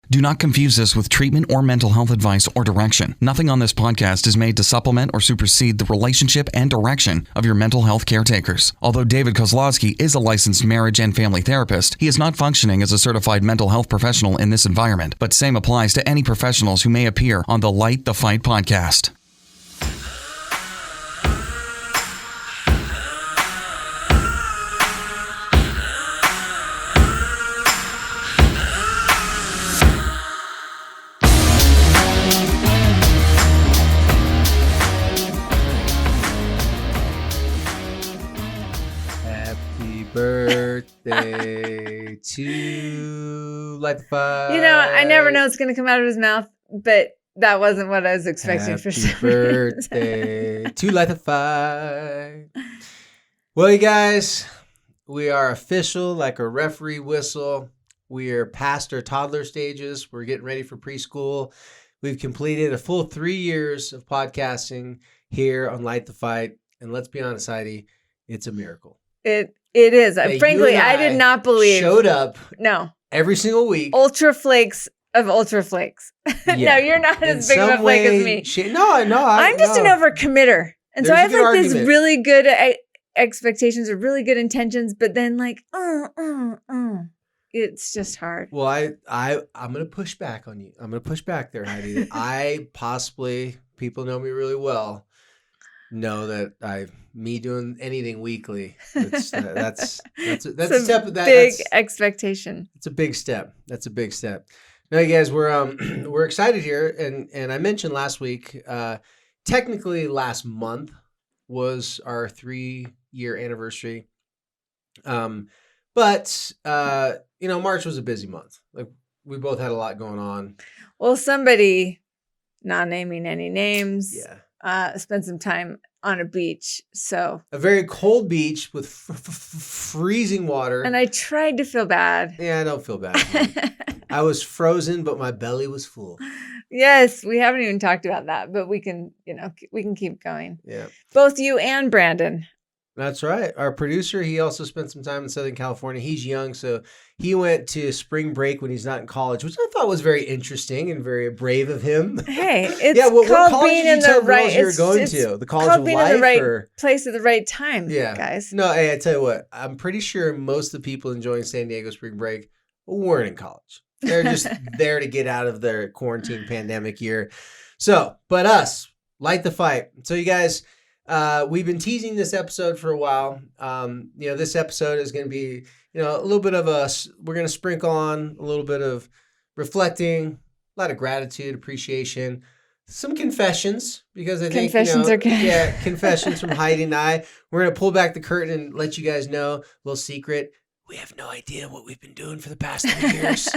Do not confuse this with treatment or mental health advice or direction. Nothing on this podcast is made to supplement or supersede the relationship and direction of your mental health caretakers. Although David Kozlowski is a licensed marriage and family therapist, he is not functioning as a certified mental health professional in this environment, but same applies to any professionals who may appear on the Light the Fight podcast. Birthday to Light the Fight. You know, I never know what's going to come out of his mouth, but that wasn't what I was expecting for some birthday to Light the Fight. Well, you guys, we are official like a referee whistle. We are past our toddler stages. We're getting ready for preschool. We've completed a full 3 years of podcasting here on Light the Fight. And let's be honest, Heidi, it's a miracle. It is. Frankly, I did not believe. Showed up. No. Every single week. Ultra flakes of ultra flakes. Yeah. No, you're not as big of a flake as me. I'm just an overcommitter. And so I have like these really good expectations or really good intentions, but then like, it's just hard. Well, I'm going to push back on you. I'm going to push back there, Heidi. People know me really well, know that me doing anything weekly, that's a step. Big expectation. It's a big step. That's a big step. Now, you guys, we're excited here, and I mentioned last week. Technically, last month was our 3-year anniversary. But March was a busy month. Like we both had a lot going on. Well, somebody, not naming any names, spent some time on a beach. So a very cold beach with freezing water. And I tried to feel bad. Yeah, I don't feel bad. I was frozen, but my belly was full. Yes, we haven't even talked about that, but we can keep going. Yeah. Both you and Brandon. That's right. Our producer, he also spent some time in Southern California. He's young, so he went to spring break when he's not in college, which I thought was very interesting and very brave of him. Hey, it's called being in the right. You're going to the college of being life, in the right place at the right time. Yeah, guys. No, hey, I tell you what. I'm pretty sure most of the people enjoying San Diego spring break weren't in college. They're just there to get out of their quarantine pandemic year. So, but us, Light the Fight. So, you guys. We've been teasing this episode for a while. This episode is going to be, a little bit of we're going to sprinkle on a little bit of reflecting, a lot of gratitude, appreciation, some confessions, because I think confessions are good. Yeah, confessions from Heidi and I. We're going to pull back the curtain and let you guys know a little secret. We have no idea what we've been doing for the past 3 years.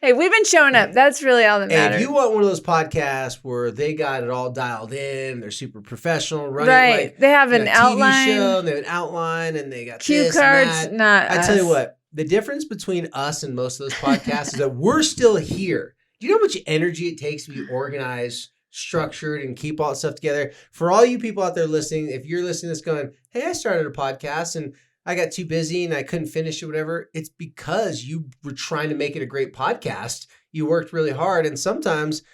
Hey, we've been showing up. That's really all that matters. If you want one of those podcasts where they got it all dialed in, they're super professional, running right? They have an outline. TV show, they have an outline, and they got cue this cards. And that. Not I tell you what, the difference between us and most of those podcasts is that we're still here. Do you know how much energy it takes to be organized, structured, and keep all that stuff together? For all you people out there listening, if you're listening to this going, "Hey, I started a podcast and I got too busy and I couldn't finish it," whatever. It's because you were trying to make it a great podcast. You worked really hard. And sometimes, at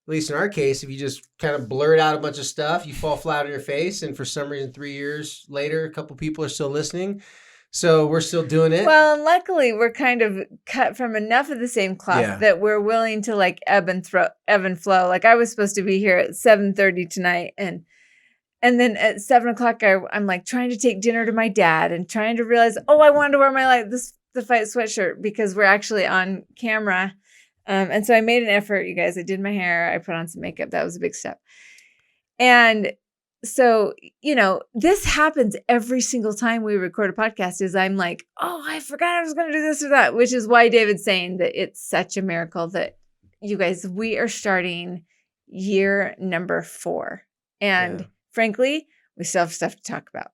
least in our case, if you just kind of blurt out a bunch of stuff, you fall flat on your face. And for some reason, 3 years later, a couple people are still listening. So we're still doing it. Well, and luckily we're kind of cut from enough of the same cloth that we're willing to like ebb and flow. Like I was supposed to be here at 7:30 tonight, and then at 7:00, I'm like trying to take dinner to my dad and trying to realize, I wanted to wear my the fight sweatshirt because we're actually on camera. And so I made an effort, you guys. I did my hair. I put on some makeup. That was a big step. And so, this happens every single time we record a podcast is I'm like, I forgot I was going to do this or that, which is why David's saying that it's such a miracle that you guys, we are starting year number 4. And frankly, we still have stuff to talk about.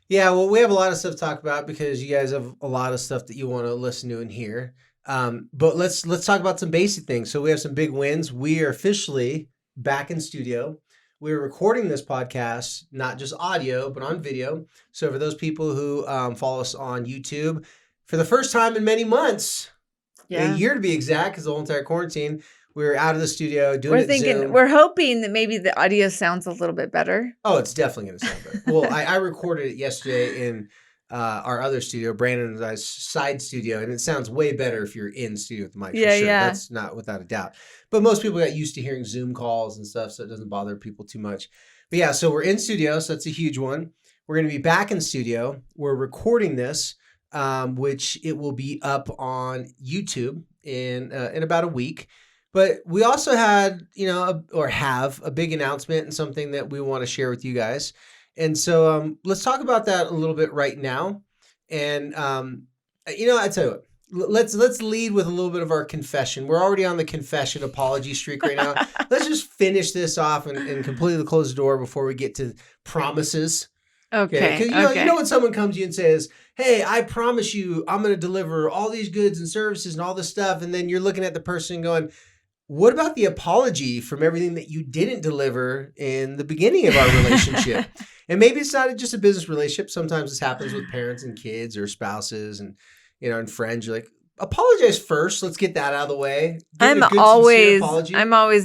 Yeah, well, we have a lot of stuff to talk about because you guys have a lot of stuff that you want to listen to and hear. But let's talk about some basic things. So we have some big wins. We are officially back in studio. We're recording this podcast, not just audio, but on video. So for those people who follow us on YouTube, for the first time in many months, a year to be exact, because the whole entire quarantine, we were out of the studio doing Zoom. We're hoping that maybe the audio sounds a little bit better. Oh, it's definitely going to sound better. Well, I recorded it yesterday in our other studio, Brandon and I's side studio, and it sounds way better if you're in studio with the mic. Yeah, for sure. yeah. That's not without a doubt. But most people got used to hearing Zoom calls and stuff, so it doesn't bother people too much. But yeah, so we're in studio, so that's a huge one. We're going to be back in studio. We're recording this, which it will be up on YouTube in about a week. But we also had, have a big announcement and something that we want to share with you guys. And so let's talk about that a little bit right now. And, I tell you what, let's lead with a little bit of our confession. We're already on the confession apology streak right now. Let's just finish this off and completely close the door before we get to promises. Okay. Because you know when someone comes to you and says, hey, I promise you I'm going to deliver all these goods and services and all this stuff. And then you're looking at the person going, what about the apology from everything that you didn't deliver in the beginning of our relationship? And maybe it's not just a business relationship. Sometimes this happens with parents and kids or spouses and, and friends. You're like, apologize first. Let's get that out of the way. I'm always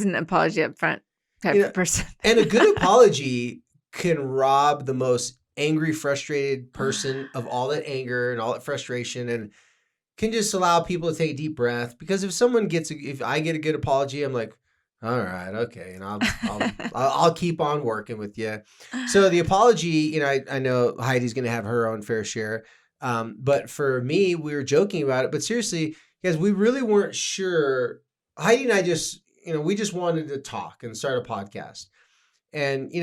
an apology up front type of person. And a good apology can rob the most angry, frustrated person of all that anger and all that frustration, and can just allow people to take a deep breath. Because if I get a good apology, I'm like, all right, okay, and I'll keep on working with you. So the apology, I know Heidi's going to have her own fair share, but for me, we were joking about it. But seriously, guys, we really weren't sure. Heidi and I just, we just wanted to talk and start a podcast. And,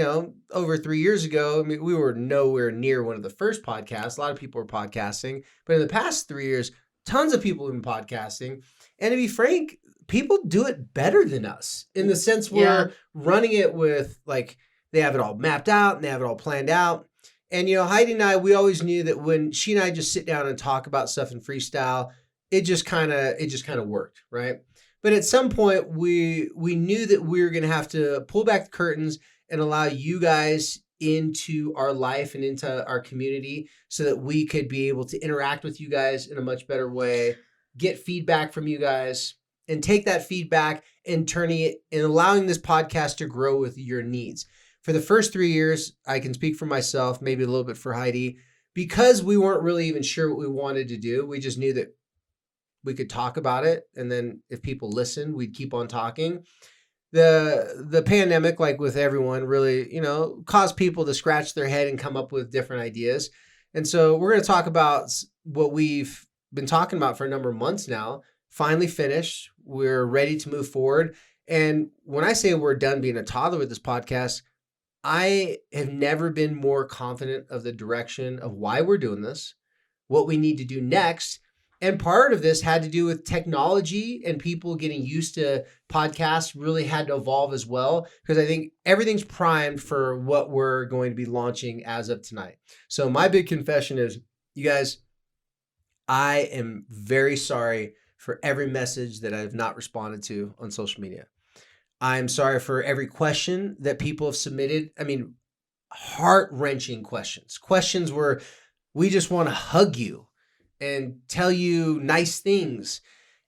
over 3 years ago, we were nowhere near one of the first podcasts. A lot of people were podcasting, but in the past 3 years, tons of people have been podcasting. And to be frank, people do it better than us in the sense we're running it with, like, they have it all mapped out and they have it all planned out. And, Heidi and I, we always knew that when she and I just sit down and talk about stuff in freestyle, it just kind of worked, right? But at some point, we knew that we were going to have to pull back the curtains and allow you guys into our life and into our community so that we could be able to interact with you guys in a much better way, get feedback from you guys, and take that feedback and turning it and allowing this podcast to grow with your needs. For the first 3 years, I can speak for myself, maybe a little bit for Heidi, because we weren't really even sure what we wanted to do. We just knew that we could talk about it. And then if people listened, we'd keep on talking. The pandemic, like with everyone, really, caused people to scratch their head and come up with different ideas. And so we're going to talk about what we've been talking about for a number of months now. Finally finished. We're ready to move forward. And when I say we're done being a toddler with this podcast, I have never been more confident of the direction of why we're doing this, what we need to do next. And part of this had to do with technology and people getting used to podcasts really had to evolve as well, because I think everything's primed for what we're going to be launching as of tonight. So my big confession is, you guys, I am very sorry for every message that I have not responded to on social media. I'm sorry for every question that people have submitted. Heart-wrenching questions where we just want to hug you and tell you nice things.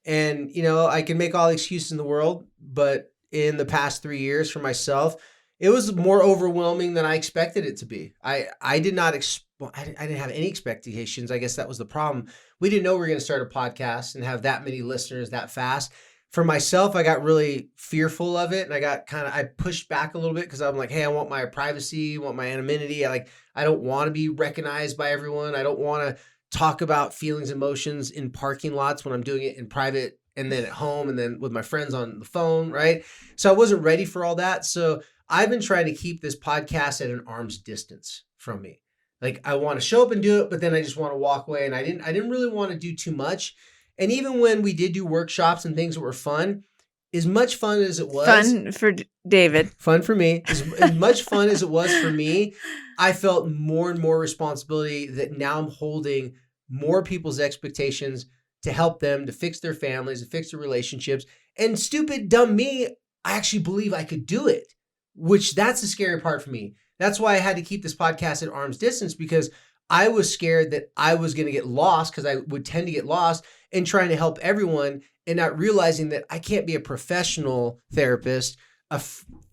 And, I can make all the excuses in the world, but in the past 3 years for myself, it was more overwhelming than I expected it to be. I didn't have any expectations. I guess that was the problem. We didn't know we were going to start a podcast and have that many listeners that fast. For myself, I got really fearful of it, and I pushed back a little bit because I'm like, hey, I want my privacy, I want my anonymity. I don't want to be recognized by everyone. I don't want to talk about feelings, emotions in parking lots when I'm doing it in private and then at home and then with my friends on the phone, right? So I wasn't ready for all that. So I've been trying to keep this podcast at an arm's distance from me. Like, I want to show up and do it, but then I just want to walk away. And I didn't really want to do too much. And even when we did do workshops and things that were fun, as much fun as it was. Fun for David. Fun for me. As much fun as it was for me, I felt more and more responsibility that now I'm holding more people's expectations to help them to fix their families, to fix their relationships. And stupid, dumb me, I actually believe I could do it, which that's the scary part for me. That's why I had to keep this podcast at arm's distance, because I was scared that I was going to get lost because I would tend to get lost in trying to help everyone and not realizing that I can't be a professional therapist,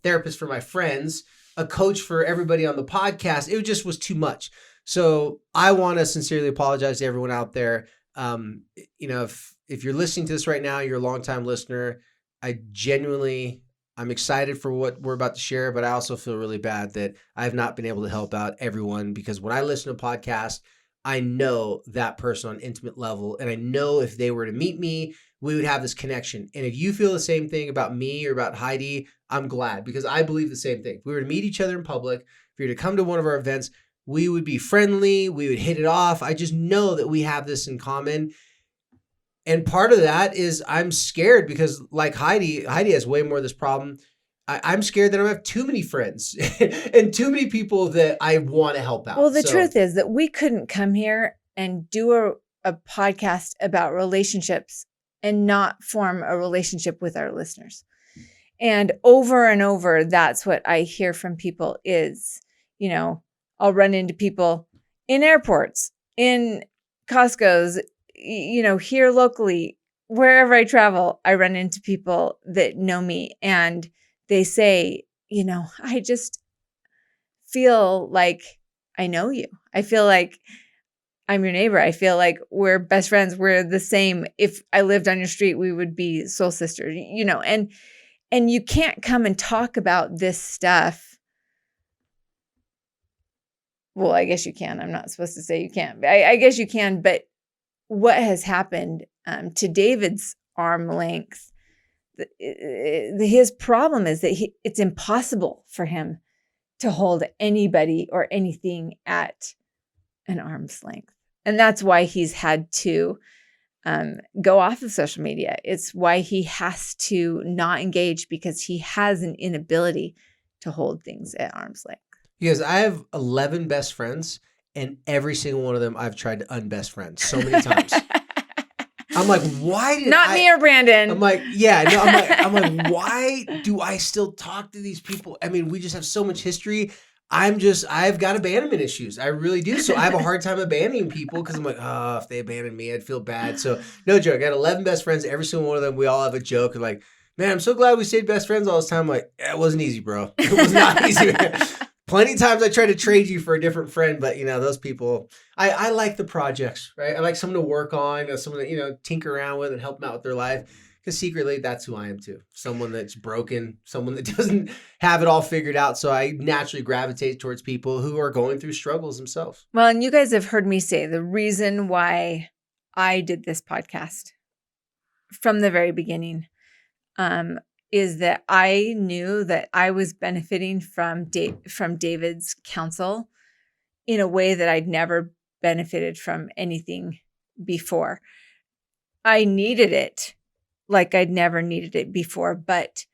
therapist for my friends, a coach for everybody on the podcast. It just was too much. So I want to sincerely apologize to everyone out there. If you're listening to this right now, you're a longtime listener. I'm excited for what we're about to share, but I also feel really bad that I've not been able to help out everyone, because when I listen to podcasts, I know that person on an intimate level. And I know if they were to meet me, we would have this connection. And if you feel the same thing about me or about Heidi, I'm glad, because I believe the same thing. If we were to meet each other in public, if you were to come to one of our events, we would be friendly. We would hit it off. I just know that we have this in common. And part of that is I'm scared because, like Heidi has way more of this problem. I'm scared that I have too many friends and too many people that I want to help out. Well, the truth is that we couldn't come here and do a podcast about relationships and not form a relationship with our listeners. And over, that's what I hear from people is, I'll run into people in airports, in Costco's, here locally, wherever I travel, I run into people that know me and they say, I just feel like I know you. I feel like I'm your neighbor. I feel like we're best friends. We're the same. If I lived on your street, we would be soul sisters, and you can't come and talk about this stuff. Well, I guess you can. I'm not supposed to say you can't. I guess you can, but what has happened to David's arm length, his problem is that it's impossible for him to hold anybody or anything at an arm's length. And that's why he's had to go off of social media. It's why he has to not engage, because he has an inability to hold things at arm's length. Because I have 11 best friends, and every single one of them I've tried to unbest friends so many times. I'm like, why did Not me or Brandon. I'm like, yeah, no, I'm like, why do I still talk to these people? I mean, we just have so much history. I've got abandonment issues. I really do. So I have a hard time abandoning people because I'm like, oh, if they abandoned me, I'd feel bad. So no joke. I got 11 best friends. Every single one of them, we all have a joke. And like, man, I'm so glad we stayed best friends all this time. I'm like, it wasn't easy, bro. It was not easy. Plenty of times I try to trade you for a different friend, but those people, I like the projects, right? I like someone to work on, someone to, tinker around with and help them out with their life. Because secretly, that's who I am too. Someone that's broken, someone that doesn't have it all figured out. So I naturally gravitate towards people who are going through struggles themselves. Well, and you guys have heard me say the reason why I did this podcast from the very beginning is that I knew that I was benefiting from David's counsel in a way that I'd never benefited from anything before. I needed it like I'd never needed it before, but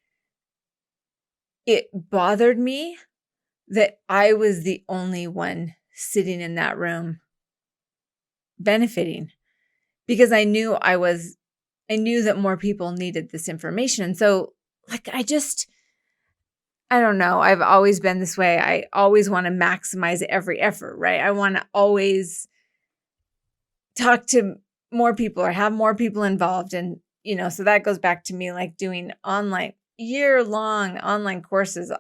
it bothered me that I was the only one sitting in that room benefiting, because I knew that more people needed this information. And so I don't know. I've always been this way. I always want to maximize every effort, right? I want to always talk to more people or have more people involved. And, so that goes back to me like doing year-long online courses,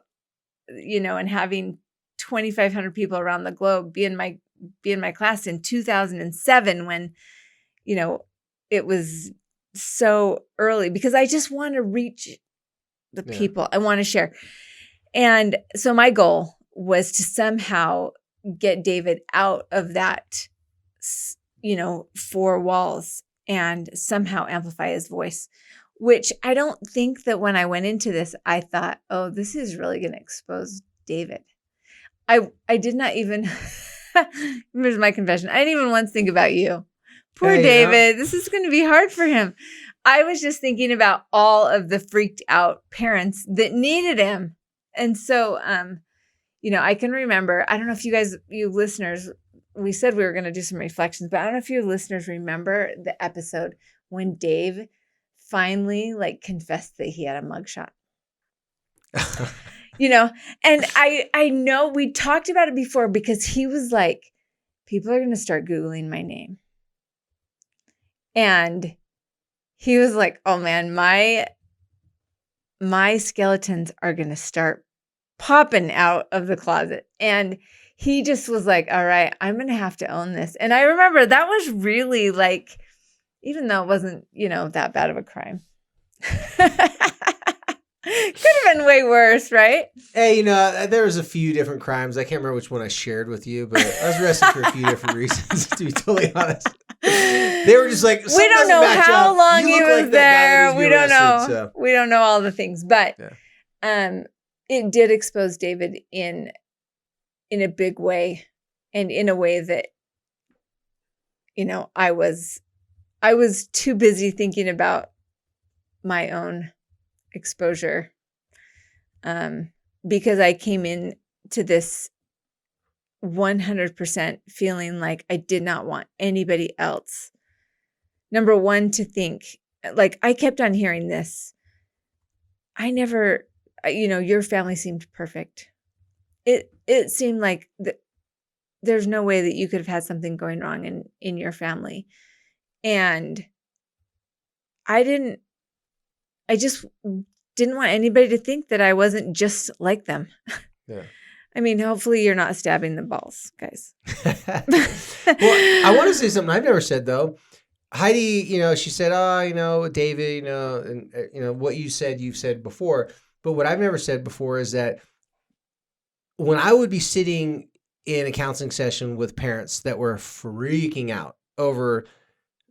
and having 2,500 people around the globe be in my class in 2007 when, it was so early, because I just want to reach the people. I want to share. And so my goal was to somehow get David out of that, 4 walls and somehow amplify his voice, which I don't think that when I went into this, I thought, oh, this is really going to expose David. I did not even, here's my confession. I didn't even once think about you. Poor David. This is going to be hard for him. I was just thinking about all of the freaked out parents that needed him. And so, I can remember, I don't know if you listeners, we said we were going to do some reflections, but I don't know if your listeners remember the episode when Dave finally confessed that he had a mugshot. And I know we talked about it before, because he was like, people are going to start Googling my name. And he was like, oh man, my skeletons are going to start popping out of the closet. And he just was like, all right, I'm going to have to own this. And I remember that was really like, even though it wasn't, that bad of a crime. Could have been way worse, right? Hey, there was a few different crimes. I can't remember which one I shared with you, but I was arrested for a few different reasons, to be totally honest. They were just like, we don't know how long he was there. We don't know. So. We don't know all the things, but it did expose David in a big way, and in a way that, I was too busy thinking about my own exposure, because I came in to this 100% feeling like I did not want anybody else, number one, to think, like, I kept on hearing this. I never, your family seemed perfect. It seemed like there's no way that you could have had something going wrong in your family. And I just didn't want anybody to think that I wasn't just like them. Yeah. I mean, hopefully you're not stabbing the balls, guys. Well, I want to say something I've never said, though. Heidi, she said, David, and what you said, you've said before. But what I've never said before is that when I would be sitting in a counseling session with parents that were freaking out over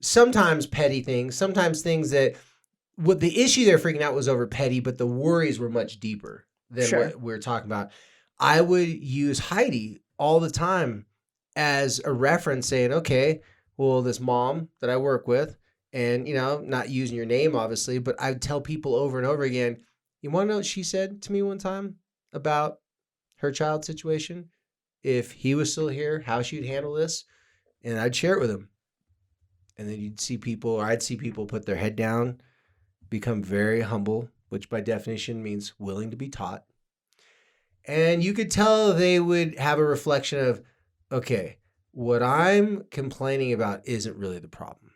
sometimes petty things, sometimes things that what the issue they're freaking out was over petty, but the worries were much deeper than what we're talking about. I would use Heidi all the time as a reference saying, okay, well, this mom that I work with, and, not using your name, obviously, but I would tell people over and over again, you want to know what she said to me one time about her child situation? If he was still here, how she'd handle this? And I'd share it with him. And then I'd see people put their head down, become very humble, which by definition means willing to be taught. And you could tell they would have a reflection of, okay, what I'm complaining about isn't really the problem.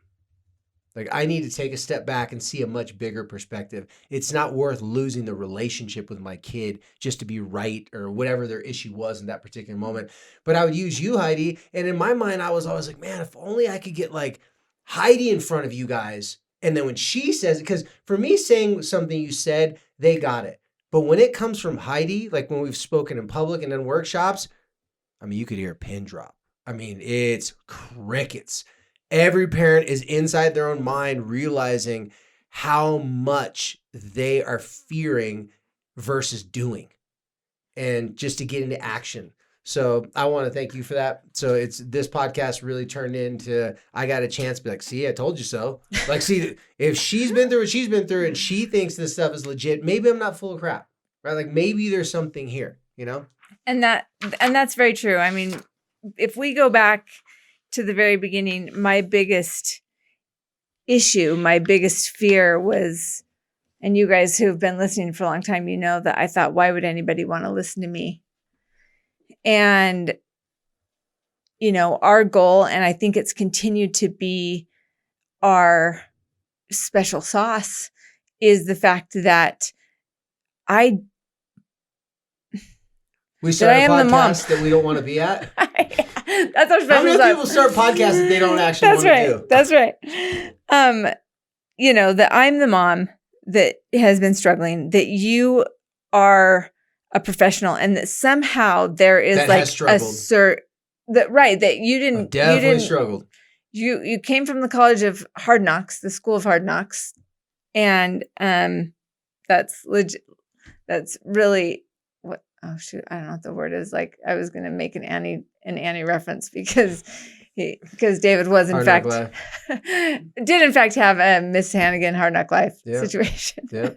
Like, I need to take a step back and see a much bigger perspective. It's not worth losing the relationship with my kid just to be right or whatever their issue was in that particular moment. But I would use you, Heidi. And in my mind, I was always like, man, if only I could get like Heidi in front of you guys. And then when she says it, because for me saying something you said, they got it. But when it comes from Heidi, like when we've spoken in public and in workshops, I mean, you could hear a pin drop. I mean, it's crickets. Every parent is inside their own mind realizing how much they are fearing versus doing, and just to get into action. So I want to thank you for that. So this podcast really turned into, I got a chance to be like, see, I told you so. Like, see, if she's been through what she's been through and she thinks this stuff is legit, maybe I'm not full of crap, right? Like, maybe there's something here, And that's very true. I mean, if we go back to the very beginning, my biggest issue, my biggest fear was, and you guys who have been listening for a long time, that I thought, why would anybody want to listen to me? And, our goal, and I think it's continued to be our special sauce, is the fact that we start a podcast that we don't want to be at. That's our special sauce. How many people start podcasts that they don't actually want to do? That's right. That I'm the mom that has been struggling, that you are a professional, and that somehow there is that you didn't definitely struggled. You came from the College of Hard Knocks, the School of Hard Knocks, and that's legit. That's really what. Oh shoot, I don't know what the word is. Like, I was gonna make an Annie reference because David was in fact did in fact have a Miss Hannigan Hard Knock Life situation. Yeah.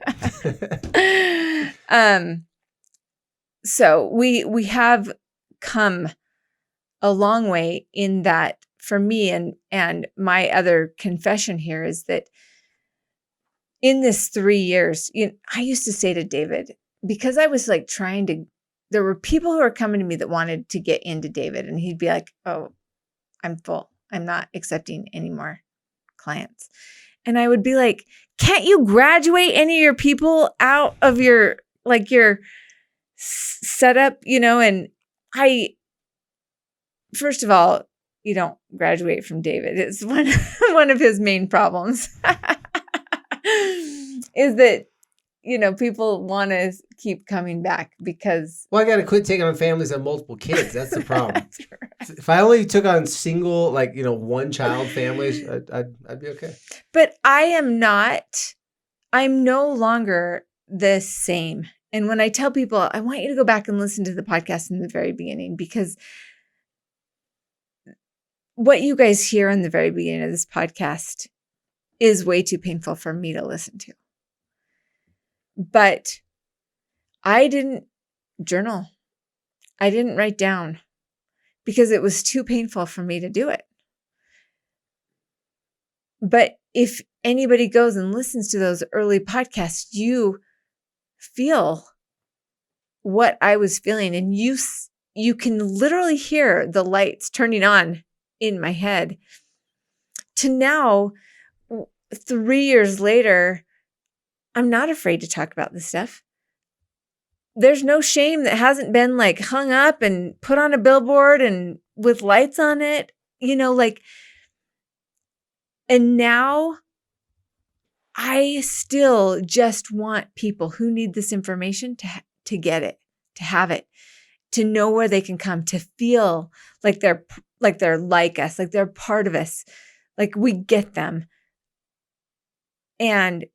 So we have come a long way in that. For me, and my other confession here is that in this 3 years, I used to say to David, because I was like there were people who were coming to me that wanted to get into David, and he'd be like, oh, I'm full. I'm not accepting any more clients. And I would be like, can't you graduate any of your people out of your setup, And first of all, you don't graduate from David. It's one of his main problems is that, people want to keep coming back because. Well, I got to quit taking on families that have multiple kids. That's the problem. If I only took on single, one child families, I'd be okay. But I'm no longer the same. And when I tell people, I want you to go back and listen to the podcast in the very beginning, because what you guys hear in the very beginning of this podcast is way too painful for me to listen to. But I didn't journal. I didn't write down because it was too painful for me to do it. But if anybody goes and listens to those early podcasts, you feel what I was feeling, and you can literally hear the lights turning on in my head. To now, 3 years later, I'm not afraid to talk about this stuff. There's no shame that hasn't been hung up and put on a billboard and with lights on it, and now I still just want people who need this information to get it, to have it, to know where they can come, to feel like they're like us, like they're part of us, like we get them. And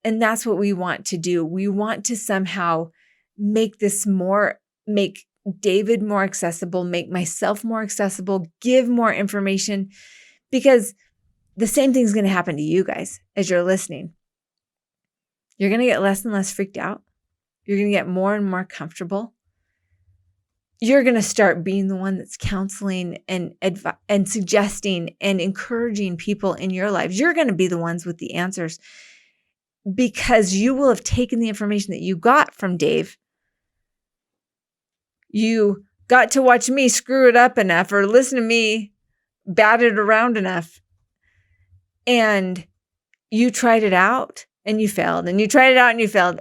that's what we want to do. We want to somehow make David more accessible, make myself more accessible, give more information, because the same thing's going to happen to you guys as you're listening. You're going to get less and less freaked out. You're going to get more and more comfortable. You're going to start being the one that's counseling and suggesting and encouraging people in your lives. You're going to be the ones with the answers, because you will have taken the information that you got from Dave. You got to watch me screw it up enough, or listen to me bat it around enough. And you tried it out and you failed, and you tried it out and you failed.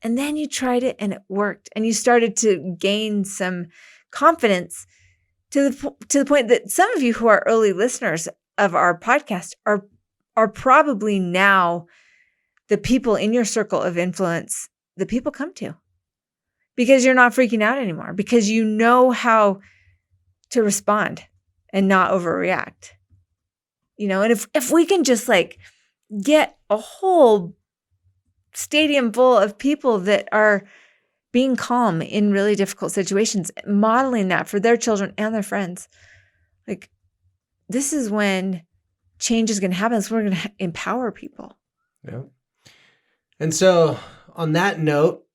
And then you tried it and it worked. And you started to gain some confidence to the point that some of you who are early listeners of our podcast are probably now the people in your circle of influence that people come to, because you're not freaking out anymore, because you know how to respond and not overreact. And if we can just get a whole stadium full of people that are being calm in really difficult situations, modeling that for their children and their friends, this is when change is going to happen. So we're going to empower people. Yeah. And so on that note,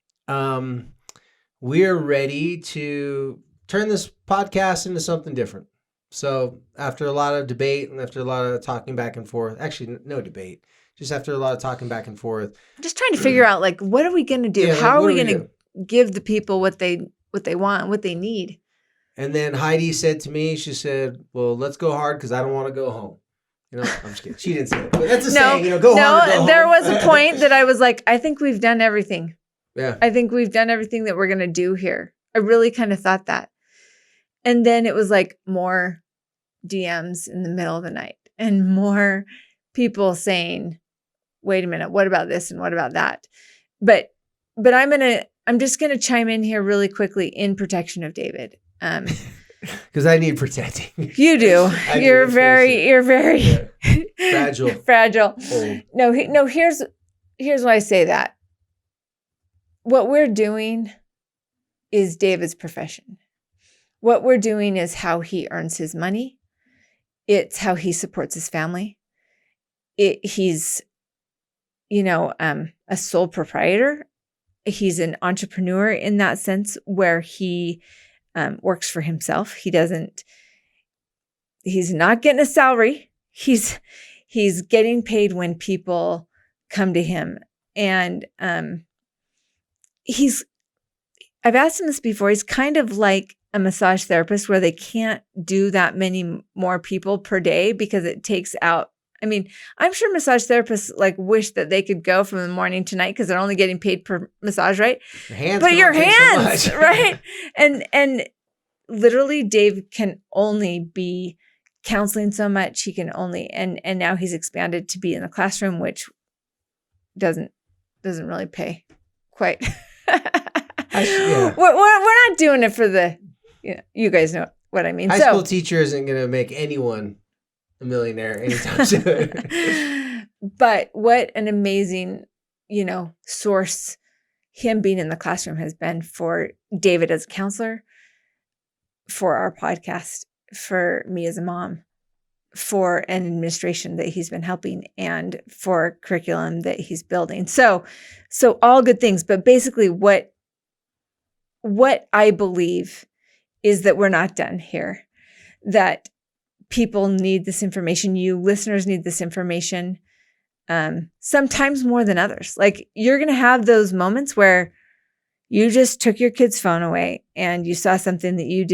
we're ready to turn this podcast into something different. So after a lot of debate and after a lot of talking back and forth, actually no debate, just after a lot of talking back and forth, just trying to figure out what are we going to do? How are we going to give the people what they want, what they need? And then Heidi said to me, she said, "Well, let's go hard because I don't want to go home." I'm just kidding. She didn't say it. But that's a saying, go hard or go home. There was a point that I was like, I think we've done everything. Yeah. I think we've done everything that we're going to do here. I really kind of thought that. And then it was more DMs in the middle of the night and more people saying, wait a minute, what about this and what about that? But I'm just going to chime in here really quickly in protection of David. Because I need protecting. You do. You're very fragile. Fragile. Old. No, here's why I say that. What we're doing is David's profession. What we're doing is how he earns his money. It's how he supports his family. He's, a sole proprietor. He's an entrepreneur in that sense, where he works for himself. He's not getting a salary. He's getting paid when people come to him. And I've asked him this before. He's kind of like a massage therapist where they can't do that many more people per day because it takes out. I mean, I'm sure massage therapists like wish that they could go from the morning to night because they're only getting paid per massage, right? But your hands, so right? And literally, Dave can only be counseling so much. He can only and now he's expanded to be in the classroom, which doesn't really pay quite. We're not doing it for the. You guys know what I mean. High school teacher isn't going to make anyone a millionaire anytime soon. But what an amazing, source him being in the classroom has been for David as a counselor, for our podcast, for me as a mom, for an administration that he's been helping, and for curriculum that he's building. So all good things. But basically what I believe is that we're not done here, that people need this information. You listeners need this information, sometimes more than others. Like you're going to have those moments where you just took your kid's phone away and you saw something that you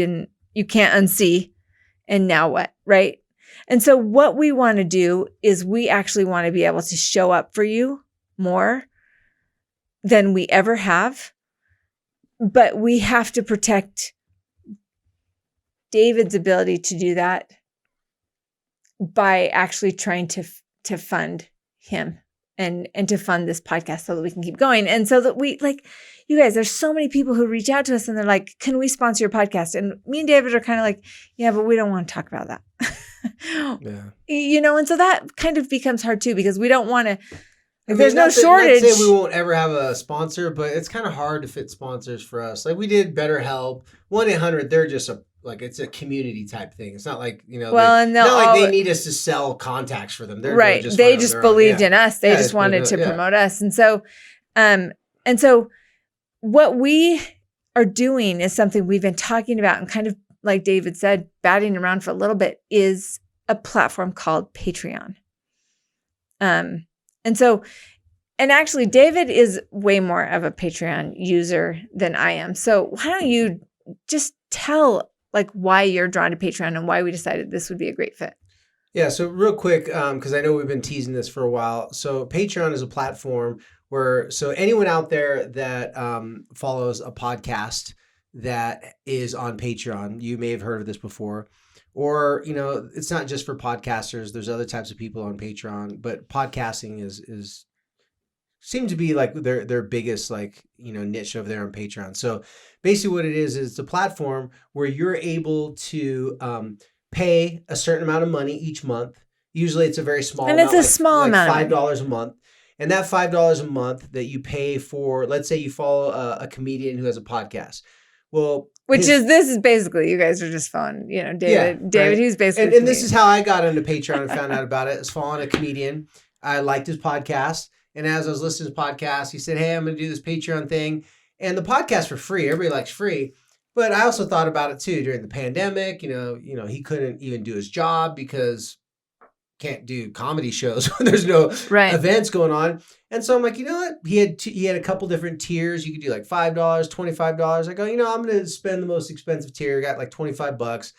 can't unsee. And now what? Right. And so what we want to do is we actually want to be able to show up for you more than we ever have, but we have to protect David's ability to do that by actually trying to fund him and to fund this podcast so that we can keep going. And so that we, like, you guys, there's so many people who reach out to us and they're like, can we sponsor your podcast? And me and David are kind of like, yeah, but we don't want to talk about that. And so that kind of becomes hard too, because we don't want to, there's no shortage. Not to say we won't ever have a sponsor, but it's kind of hard to fit sponsors for us. Like we did BetterHelp, 1-800, they're just it's a community type thing. It's not like, they need us to sell contacts for them. They're right. They just believed in us. They just wanted to promote us. And so, what we are doing is something we've been talking about and kind of, like David said, batting around for a little bit, is a platform called Patreon. And actually David is way more of a Patreon user than I am. So why don't you just tell why you're drawn to Patreon and why we decided this would be a great fit? Yeah. So real quick, because I know we've been teasing this for a while. So Patreon is a platform where, so anyone out there that follows a podcast that is on Patreon, you may have heard of this before, or, it's not just for podcasters. There's other types of people on Patreon, but podcasting is seem to be like their biggest niche over there on Patreon. So basically what it is it's a platform where you're able to pay a certain amount of money each month. Usually it's a very small amount. And it's a small amount. $5 a month. And that $5 a month that you pay for, let's say you follow a comedian who has a podcast. Well, this is basically, you guys are just following, David, right? He's basically. And this is how I got into Patreon and found out about it. Is following a comedian. I liked his podcast. And as I was listening to his podcast, he said, hey, I'm going to do this Patreon thing. And the podcast for free. Everybody likes free. But I also thought about it too during the pandemic. He couldn't even do his job because can't do comedy shows when there's no events going on. And so I'm like, you know what? He had a couple different tiers. You could do like $5, $25. I go, I'm going to spend the most expensive tier. I got like $25.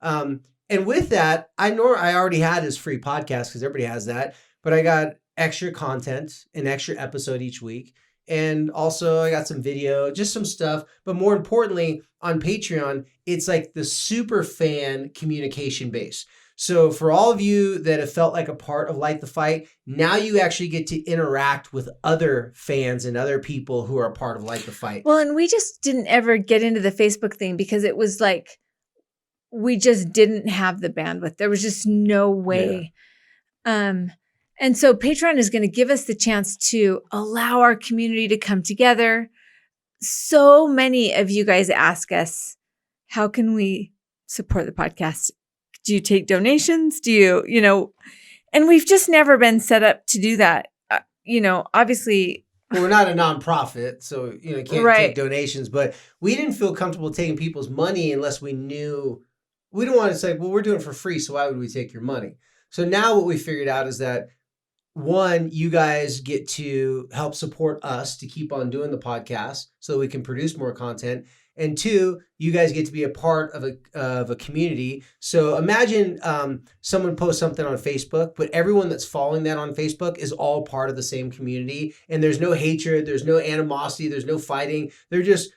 And with that, I already had his free podcast because everybody has that. But I got extra content, an extra episode each week. And also I got some video, just some stuff. But more importantly, on Patreon, it's like the super fan communication base. So for all of you that have felt like a part of Light the Fight, now you actually get to interact with other fans and other people who are a part of Light the Fight. Well, and we just didn't ever get into the Facebook thing because it was like, we just didn't have the bandwidth. There was just no way. Yeah. And so Patreon is going to give us the chance to allow our community to come together. So many of you guys ask us, how can we support the podcast? Do you take donations? Do you, and we've just never been set up to do that. Obviously. Well, we're not a nonprofit, so, you can't take donations, but we didn't feel comfortable taking people's money unless we knew. We don't want to say, well, we're doing it for free, so why would we take your money? So now what we figured out is that, one, you guys get to help support us to keep on doing the podcast so we can produce more content. And 2, you guys get to be a part of a community. So imagine someone posts something on Facebook, but everyone that's following that on Facebook is all part of the same community. And there's no hatred, there's no animosity, there's no fighting. They're just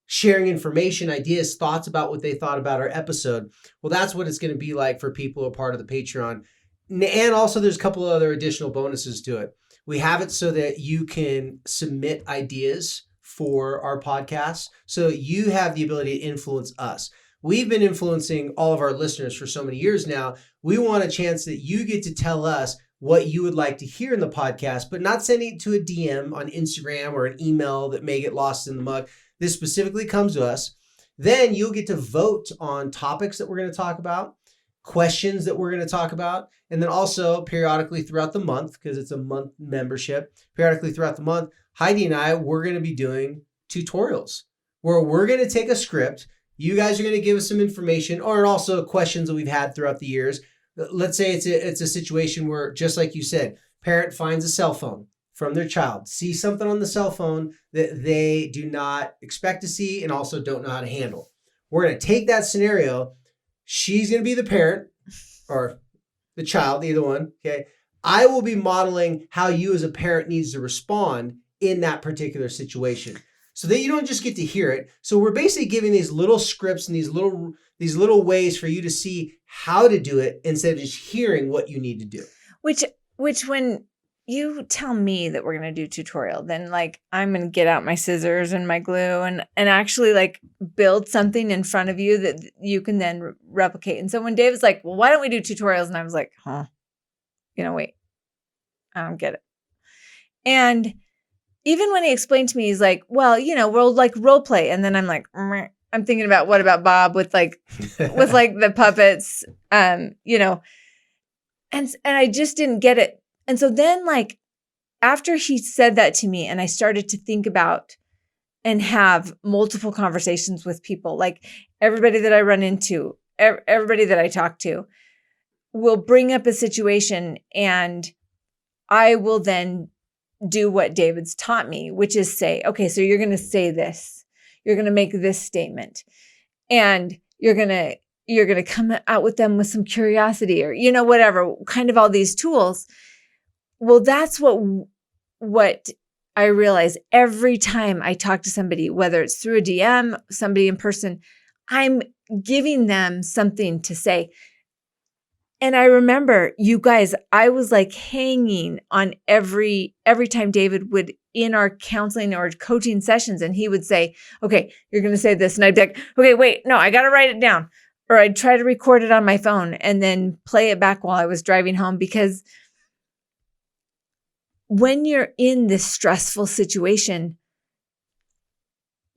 sharing information, ideas, thoughts about what they thought about our episode. Well, that's what it's going to be like for people who are part of the Patreon. And also there's a couple of other additional bonuses to it. We have it so that you can submit ideas for our podcast. So you have the ability to influence us. We've been influencing all of our listeners for so many years now. We want a chance that you get to tell us what you would like to hear in the podcast, but not sending it to a DM on Instagram or an email that may get lost in the mug. This specifically comes to us. Then you'll get to vote on topics that we're going to talk about, questions that we're going to talk about, and then also periodically throughout the month, because it's a month membership, periodically throughout the month, Heidi and I, we're going to be doing tutorials where we're going to take a script. You guys are going to give us some information or also questions that we've had throughout the years. Let's say it's a situation where, just like you said, parent finds a cell phone from their child, see something on the cell phone that they do not expect to see and also don't know how to handle. We're going to take that scenario. She's going to be the parent or the child, either one. Okay. I will be modeling how you as a parent needs to respond in that particular situation so that you don't just get to hear it. So we're basically giving these little scripts and these little ways for you to see how to do it instead of just hearing what you need to do. Which when you tell me that we're going to do tutorial, then like I'm going to get out my scissors and my glue and actually like build something in front of you that you can then replicate. And so when Dave was like, well, why don't we do tutorials? And I was like, wait, I don't get it. And even when he explained to me, he's like, well, we'll like role play. And then I'm like, I'm thinking about what about Bob with like the puppets, and I just didn't get it. And so then like after he said that to me and I started to think about and have multiple conversations with people, like everybody that I run into, everybody that I talk to will bring up a situation and I will then do what David's taught me, which is say, okay, so you're going to say this, you're going to make this statement and you're going to come out with them with some curiosity or, whatever, kind of all these tools. Well, that's what I realize every time I talk to somebody, whether it's through a DM, somebody in person, I'm giving them something to say. And I remember, you guys, I was like hanging on every time David would in our counseling or coaching sessions, and he would say, okay, you're going to say this. And I'd be like, okay, wait, no, I got to write it down. Or I'd try to record it on my phone and then play it back while I was driving home, because when you're in this stressful situation,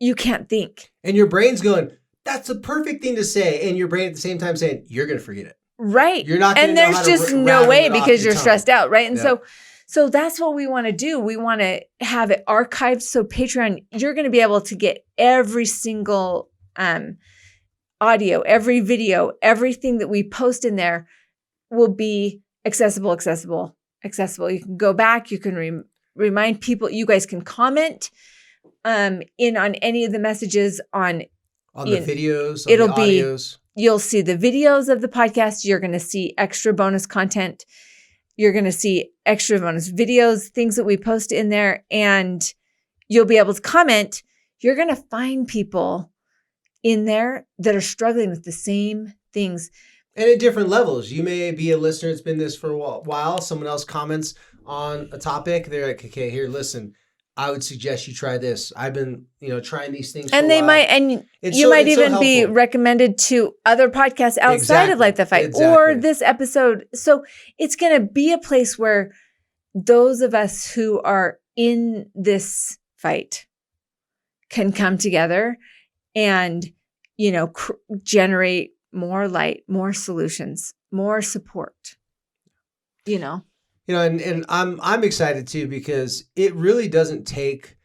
you can't think. And your brain's going, that's a perfect thing to say. And your brain at the same time saying, you're going to forget it. Right. You're not going to know And how there's to just no way because you're tongue. stressed out. Right. And Yeah. so that's what we want to do. We want to have it archived. So Patreon, you're going to be able to get every single audio, every video, everything that we post in there will be accessible. You can go back. You can remind people. You guys can comment on any of the messages on the videos. It'll the be audios. You'll see the videos of the podcast. You're going to see extra bonus content. You're going to see extra bonus videos, things that we post in there, and you'll be able to comment. You're going to find people in there that are struggling with the same things. And at different levels. You may be a listener that's been this for a while. Someone else comments on a topic. They're like, okay, here, listen, I would suggest you try this. I've been, trying these things. And they might, and you might even be recommended to other podcasts outside of Light the Fight or this episode. So it's going to be a place where those of us who are in this fight can come together and, generate more light, more solutions, more support, and I'm excited too, because it really doesn't take,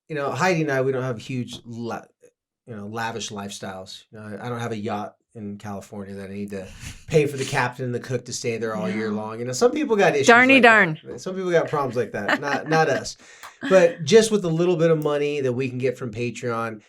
Heidi and I, we don't have huge, lavish lifestyles. I don't have a yacht in California that I need to pay for the captain and the cook to stay there all year long. Some people got issues. Darn. Some people got problems like that. Not us. But just with a little bit of money that we can get from Patreon,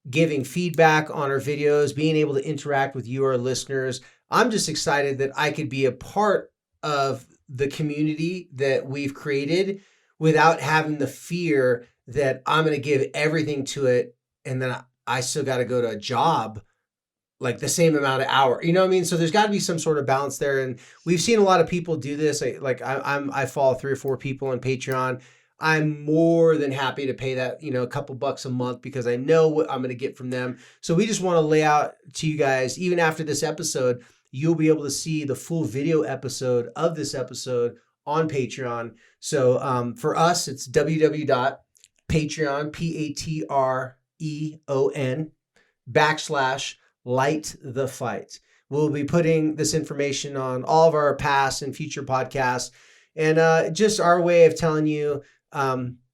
giving feedback on our videos, being able to interact with you, our listeners. I'm just excited that I could be a part of the community that we've created without having the fear that I'm going to give everything to it and then I still got to go to a job like the same amount of hour. You know what I mean? So there's got to be some sort of balance there. And we've seen a lot of people do this. I follow 3 or 4 people on Patreon. I'm more than happy to pay that, a couple bucks a month because I know what I'm going to get from them. So we just want to lay out to you guys, even after this episode, you'll be able to see the full video episode of this episode on Patreon. So for us, it's www.patreon, Patreon/Light the Fight. We'll be putting this information on all of our past and future podcasts. And just our way of telling you,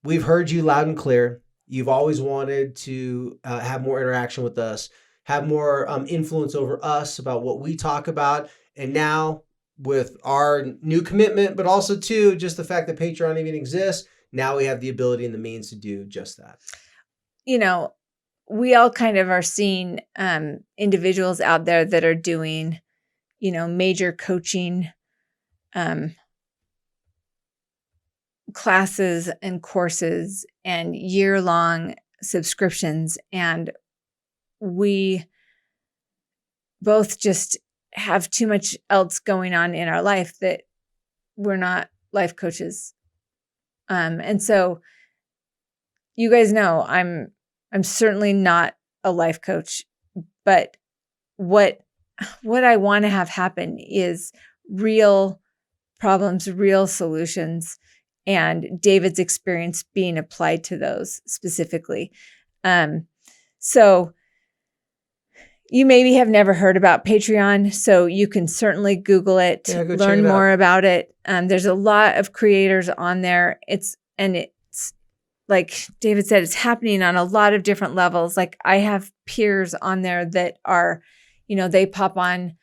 we've heard you loud and clear. You've always wanted to have more interaction with us, have more influence over us about what we talk about. And now with our new commitment, but also too, just the fact that Patreon even exists, now we have the ability and the means to do just that. We all kind of are seeing individuals out there that are doing, major coaching classes and courses and year-long subscriptions. And we both just have too much else going on in our life that we're not life coaches. And so you guys know I'm certainly not a life coach, but what I want to have happen is real problems, real solutions, and David's experience being applied to those specifically. So you maybe have never heard about Patreon, so you can certainly Google it, learn more about it. There's a lot of creators on there. It's like David said, it's happening on a lot of different levels. Like I have peers on there that are, they pop on a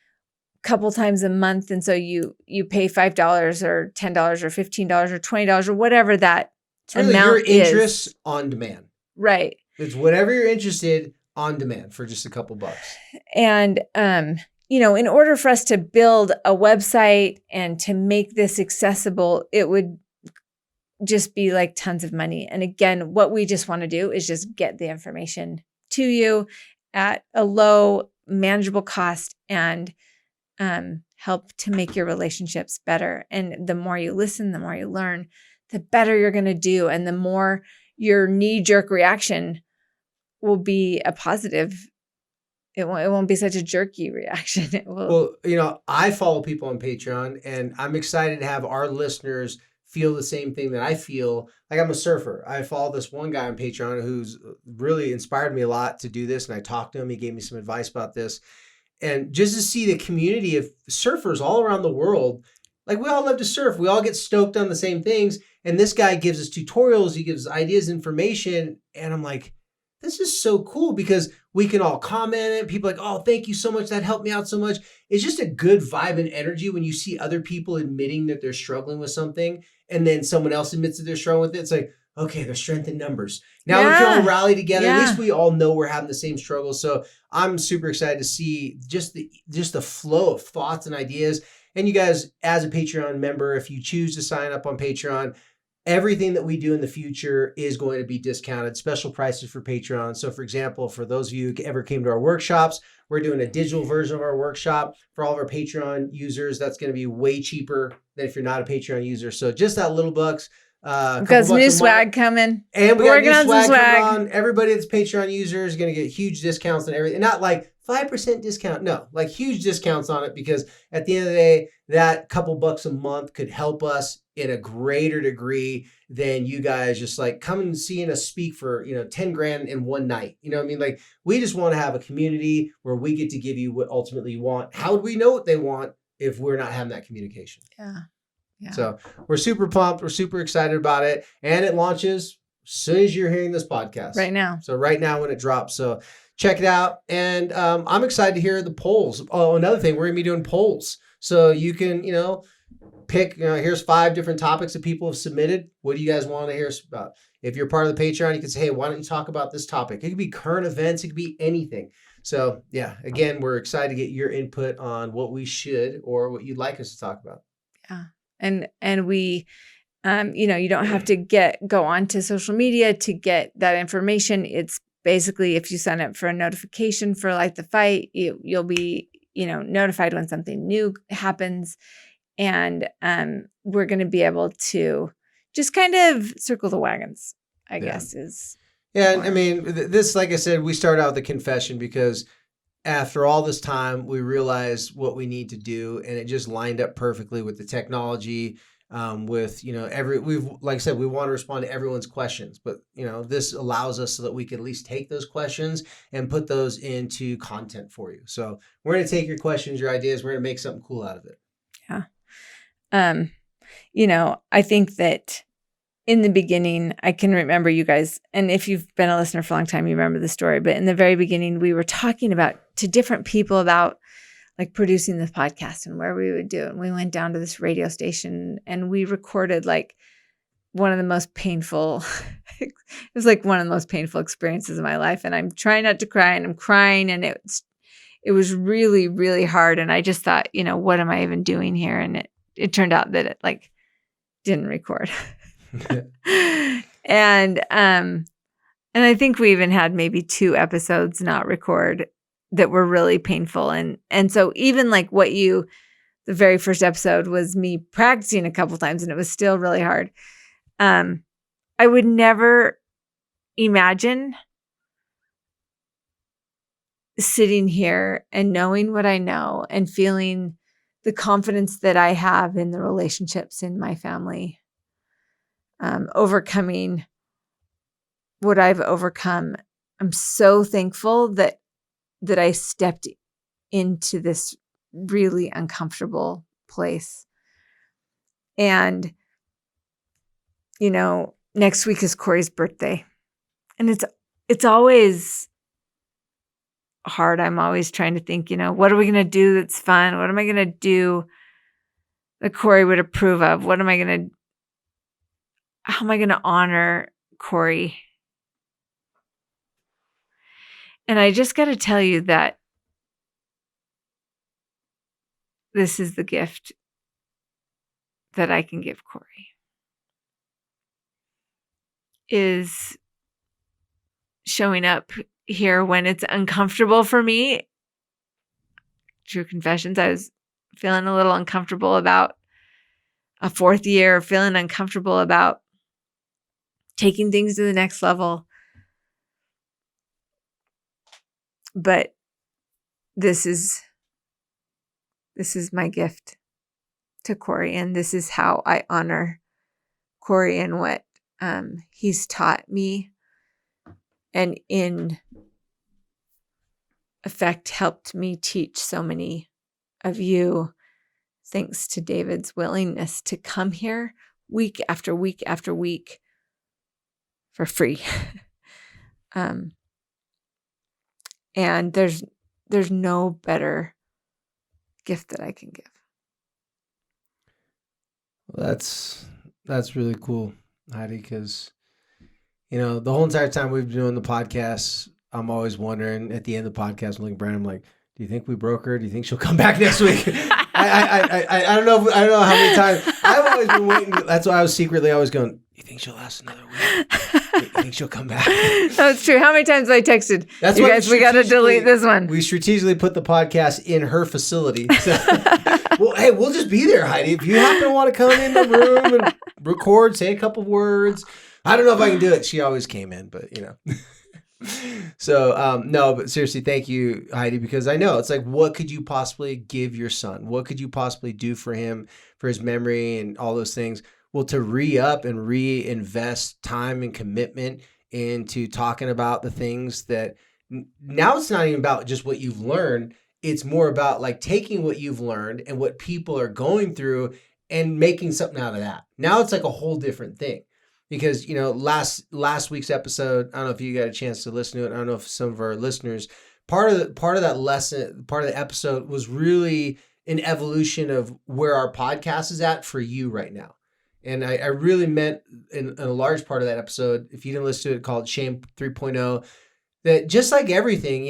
couple times a month. And so you pay $5 or $10 or $15 or $20 or whatever that amount is. Your interests on demand. Right. It's whatever you're interested on demand for just a couple bucks. And, in order for us to build a website and to make this accessible, it would just be like tons of money. And again, what we just want to do is just get the information to you at a low, manageable cost and help to make your relationships better. And the more you listen, the more you learn, the better you're going to do. And the more your knee-jerk reaction will be a positive. It won't be such a jerky reaction. It will. Well, I follow people on Patreon, and I'm excited to have our listeners feel the same thing that I feel. Like I'm a surfer. I follow this one guy on Patreon who's really inspired me a lot to do this. And I talked to him. He gave me some advice about this. And just to see the community of surfers all around the world, like we all love to surf. We all get stoked on the same things. And this guy gives us tutorials. He gives ideas, information. And I'm like, this is so cool because we can all comment it. People are like, oh, thank you so much. That helped me out so much. It's just a good vibe and energy when you see other people admitting that they're struggling with something and then someone else admits that they're struggling with it. It's like, okay, there's strength in numbers. Now we can all rally together. At least we all know we're having the same struggle. So I'm super excited to see just the flow of thoughts and ideas. And you guys, as a Patreon member, if you choose to sign up on Patreon, everything that we do in the future is going to be discounted, special prices for Patreon. So for example, for those of you who ever came to our workshops, we're doing a digital version of our workshop for all of our Patreon users. That's going to be way cheaper than if you're not a Patreon user. So just that little bucks. We've got some new swag coming. And we got new swag coming on. Everybody that's Patreon user is going to get huge discounts and everything. Not like 5% discount. No, like huge discounts on it because at the end of the day, that couple bucks a month could help us in a greater degree than you guys just like coming and seeing us speak for, 10 grand in one night. You know what I mean? Like we just want to have a community where we get to give you what ultimately you want. How would we know what they want if we're not having that communication? Yeah. So we're super pumped. We're super excited about it. And it launches as soon as you're hearing this podcast. Right now. So right now when it drops. So check it out. And I'm excited to hear the polls. Oh, another thing, we're going to be doing polls. So you can, pick, here's 5 different topics that people have submitted. What do you guys want to hear us about? If you're part of the Patreon, you can say, hey, why don't you talk about this topic? It could be current events. It could be anything. So yeah, again, we're excited to get your input on what we should or what you'd like us to talk about. Yeah. And we, you don't have to go onto social media to get that information. It's basically, if you sign up for a notification for Light the Fight, you'll be, notified when something new happens. And we're going to be able to just kind of circle the wagons, I guess is. Yeah. I mean, this, like I said, we started out with a confession because after all this time, we realized what we need to do, and it just lined up perfectly with the technology. With like I said, we want to respond to everyone's questions, but this allows us so that we can at least take those questions and put those into content for you. So we're going to take your questions, your ideas, we're going to make something cool out of it. Yeah. I think that in the beginning, I can remember you guys, and if you've been a listener for a long time, you remember the story, but in the very beginning, we were talking to different people about like producing this podcast and where we would do it. And we went down to this radio station and we recorded like one of the most painful, it was like one of the most painful experiences of my life. And I'm trying not to cry and I'm crying, and it was really, really hard. And I just thought, what am I even doing here? And it turned out that it like didn't record. And I think we even had maybe 2 episodes not record that were really painful. And so even like the very first episode was me practicing a couple times, and it was still really hard. I would never imagine sitting here and knowing what I know and feeling the confidence that I have in the relationships in my family, overcoming what I've overcome. I'm so thankful that I stepped into this really uncomfortable place. And, next week is Corey's birthday. And it's always hard. I'm always trying to think, what are we going to do that's fun? What am I going to do that Corey would approve of? How am I going to honor Corey? And I just got to tell you that this is the gift that I can give Corey, is showing up here when it's uncomfortable for me. True confessions, I was feeling a little uncomfortable about a 4th year, feeling uncomfortable about taking things to the next level. But this is my gift to Corey, and this is how I honor Corey and what he's taught me, and in effect helped me teach so many of you, thanks to David's willingness to come here week after week after week for free. And there's no better gift that I can give. Well, that's really cool, Heidi, because the whole entire time we've been doing the podcast, I'm always wondering at the end of the podcast, I'm looking at Brandon, I'm like, do you think we broke her? Do you think she'll come back next week? I don't know how many times. I've always been waiting. That's why I was secretly always going, you think she'll last another week? You think she'll come back? That's true. How many times have I texted? That's you guys, we got to delete this one. We strategically put the podcast in her facility. So, well, hey, we'll just be there, Heidi. If you happen to want to come in the room and record, say a couple words. I don't know if I can do it. She always came in, but So, no, but seriously, thank you, Heidi, because I know it's like, what could you possibly give your son? What could you possibly do for him, for his memory and all those things? Well, to re-up and reinvest time and commitment into talking about the things that now it's not even about just what you've learned. It's more about like taking what you've learned and what people are going through and making something out of that. Now it's like a whole different thing. Because, last week's episode, I don't know if you got a chance to listen to it. I don't know if some of our listeners, part of that lesson, part of the episode was really an evolution of where our podcast is at for you right now. And I really meant in a large part of that episode, if you didn't listen to it, called Shame 3.0, that just like everything,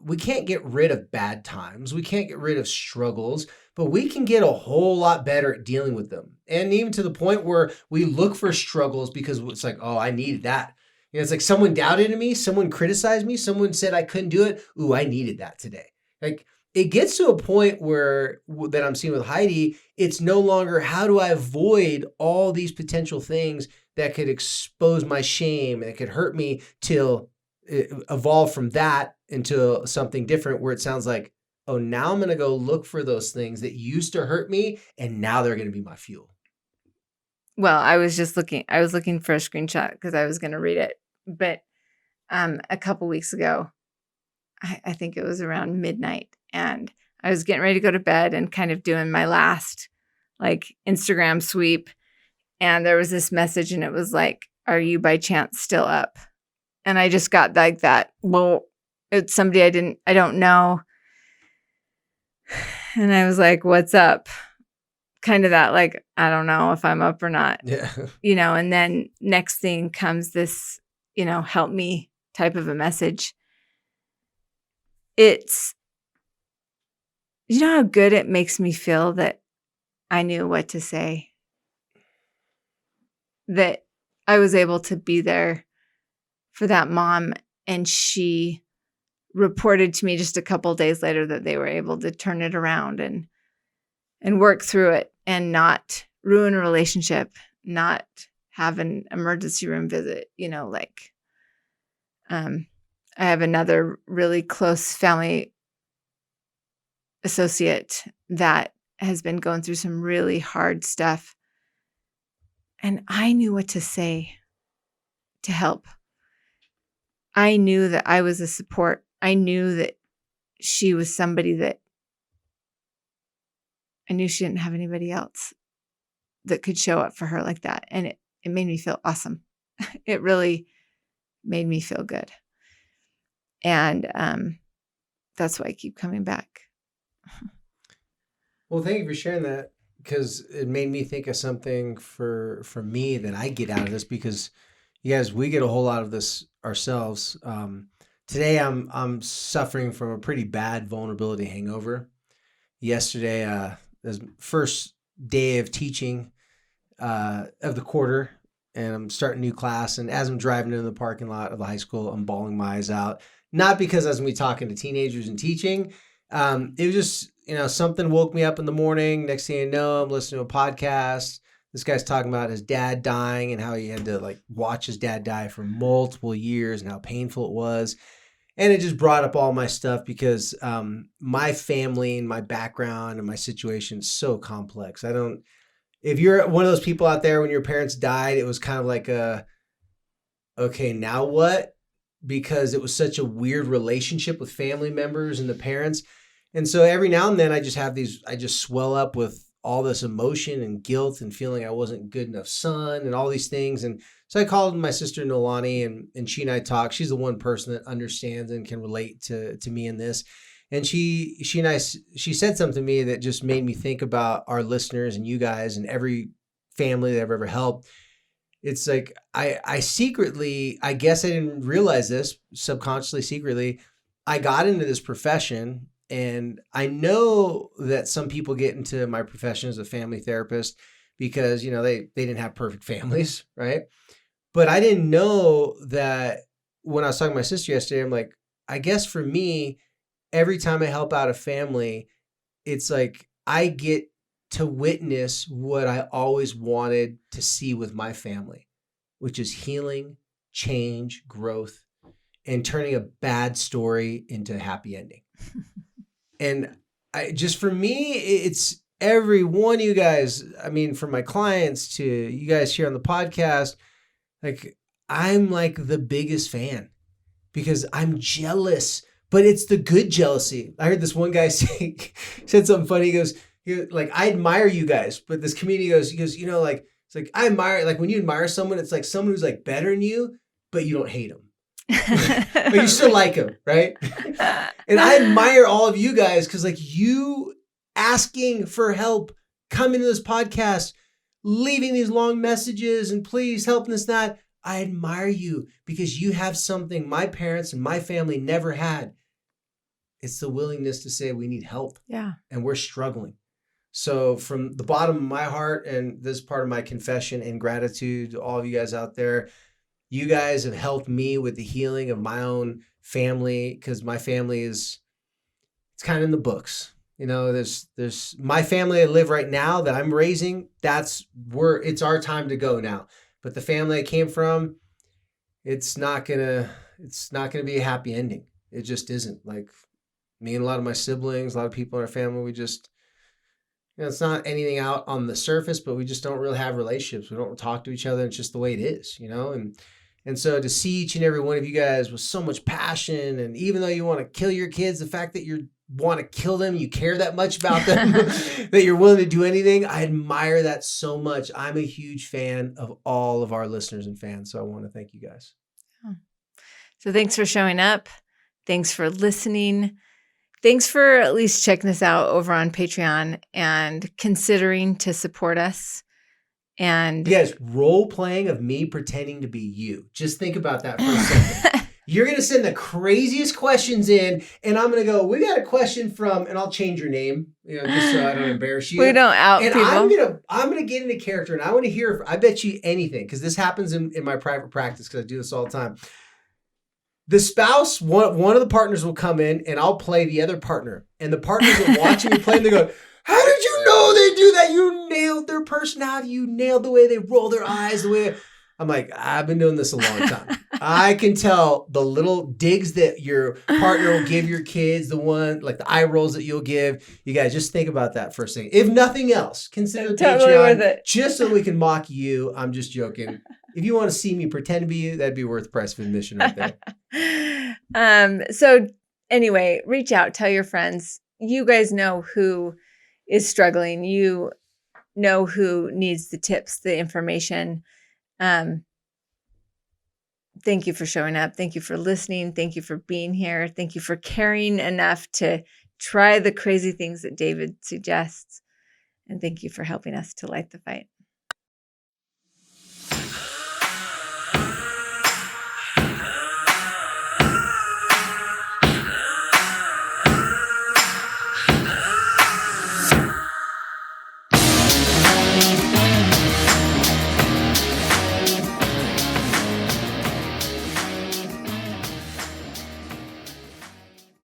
we can't get rid of bad times. We can't get rid of struggles, but we can get a whole lot better at dealing with them. And even to the point where we look for struggles because it's like, oh, I needed that. It's like someone doubted in me, someone criticized me, someone said I couldn't do it. Ooh, I needed that today. Like it gets to a point where that I'm seeing with Heidi, it's no longer how do I avoid all these potential things that could expose my shame and it could hurt me till it evolve from that into something different where it sounds like, oh, now I'm going to go look for those things that used to hurt me and now they're going to be my fuel. Well, I was looking for a screenshot because I was going to read it. But a couple weeks ago, I think it was around midnight, and I was getting ready to go to bed and kind of doing my last like Instagram sweep. And there was this message and it was like, are you by chance still up? And I just got like that. Well, it's somebody I don't know. And I was like, what's up? Kind of that, like, I don't know if I'm up or not, and then next thing comes this, help me type of a message. It's, how good it makes me feel that I knew what to say, that I was able to be there for that mom. And she reported to me just a couple of days later that they were able to turn it around and work through it and not ruin a relationship, not have an emergency room visit, I have another really close family associate that has been going through some really hard stuff. And I knew what to say to help. I knew that I was a support. I knew that she was somebody that I knew she didn't have anybody else that could show up for her like that. And it made me feel awesome. It really made me feel good. And that's why I keep coming back. Well, thank you for sharing that, because it made me think of something for me that I get out of this, because you guys, we get a whole lot of this ourselves. Today I'm suffering from a pretty bad vulnerability hangover. Yesterday, was first day of teaching of the quarter, and I'm starting a new class. And as I'm driving into the parking lot of the high school, I'm bawling my eyes out. Not because I was going to be talking to teenagers and teaching. It was just, something woke me up in the morning. Next thing you know, I'm listening to a podcast. This guy's talking about his dad dying and how he had to watch his dad die for multiple years and how painful it was. And it just brought up all my stuff because my family and my background and my situation is so complex. If you're one of those people out there when your parents died, it was kind of like okay, now what? Because it was such a weird relationship with family members and the parents. And so every now and then I just swell up with all this emotion and guilt and feeling I wasn't a good enough son and all these things. And so I called my sister Nolani, and she and I talked. She's the one person that understands and can relate to me in this. And she said something to me that just made me think about our listeners and you guys and every family that I've ever helped. It's like, I secretly, I guess I didn't realize this, subconsciously, secretly, I got into this profession. And I know that some people get into my profession as a family therapist because, they didn't have perfect families, right? But I didn't know that when I was talking to my sister yesterday, I'm like, I guess for me, every time I help out a family, it's like I get to witness what I always wanted to see with my family, which is healing, change, growth, and turning a bad story into a happy ending. And for me, it's every one of you guys, from my clients to you guys here on the podcast, I'm the biggest fan because I'm jealous, but it's the good jealousy. I heard this one guy said something funny. He goes, I admire you guys, but this comedian goes, it's like, I admire, when you admire someone, it's like someone who's better than you, but you don't hate them. But you still like him, right? And I admire all of you guys because you asking for help, coming to this podcast, leaving these long messages and please help this, that. I admire you because you have something my parents and my family never had. It's the willingness to say we need help. Yeah. And we're struggling. So from the bottom of my heart, and this is part of my confession and gratitude to all of you guys out there, you guys have helped me with the healing of my own family, because my family it's kind of in the books. You know, there's my family I live right now that I'm raising, it's our time to go now. But the family I came from, it's not gonna be a happy ending. It just isn't. Like me and a lot of my siblings, a lot of people in our family, we just, it's not anything out on the surface, but we just don't really have relationships. We don't talk to each other. It's just the way it is, And so to see each and every one of you guys with so much passion, and even though you want to kill your kids, the fact that you want to kill them, you care that much about them, that you're willing to do anything, I admire that so much. I'm a huge fan of all of our listeners and fans, so I want to thank you guys. So thanks for showing up. Thanks for listening. Thanks for at least checking us out over on Patreon and considering to support us. And you guys, role playing of me pretending to be you. Just think about that for a second. You're going to send the craziest questions in, and I'm going to go, we got a question from, and I'll change your name, just so I don't embarrass you. We don't out and people. I'm going to get into character, and I want to hear, I bet you anything, because this happens in my private practice, because I do this all the time. The spouse, one of the partners will come in, and I'll play the other partner, and the partners are watching me play, and they go, how did you know they do that? You nailed their personality. You nailed the way they roll their eyes, the way I'm like, I've been doing this a long time. I can tell the little digs that your partner will give your kids, the one, like the eye rolls that you'll give. You guys just think about that for a second. If nothing else, consider the totally Patreon, worth it. just so we can mock you. I'm just joking. If you want to see me pretend to be you, that'd be worth the price of admission right there. So anyway, reach out, tell your friends. You guys know who is struggling. You know who needs the tips, the information. Thank you for showing up. Thank you for listening. Thank you for being here. Thank you for caring enough to try the crazy things that David suggests. And thank you for helping us to light the fight.